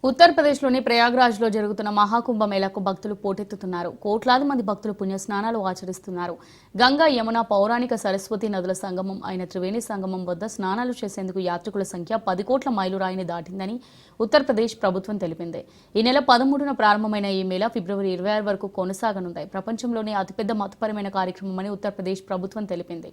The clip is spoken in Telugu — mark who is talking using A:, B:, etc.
A: ఉత్తరప్రదేశ్లోని ప్రయాగ్రాజ్లో జరుగుతున్న మహాకుంభ మేళాకు భక్తులు పోటెత్తుతున్నారు. కోట్లాది మంది భక్తులు పుణ్యస్నానాలు ఆచరిస్తున్నారు. గంగా, యమున, పౌరాణిక సరస్వతి నదుల సంగమం అయిన త్రివేణి సంగమం వద్ద స్నానాలు చేసేందుకు యాత్రికుల సంఖ్య 10 కోట్ల మైలురాయిని దాటిందని ఉత్తరప్రదేశ్ ప్రభుత్వం తెలిపింది. ఈ నెల 13న ప్రారంభమైన ఈ మేళా ఫిబ్రవరి 26 వరకు కొనసాగనుంది. ప్రపంచంలోనే అతిపెద్ద మతపరమైన కార్యక్రమమని ఉత్తరప్రదేశ్ ప్రభుత్వం తెలిపింది.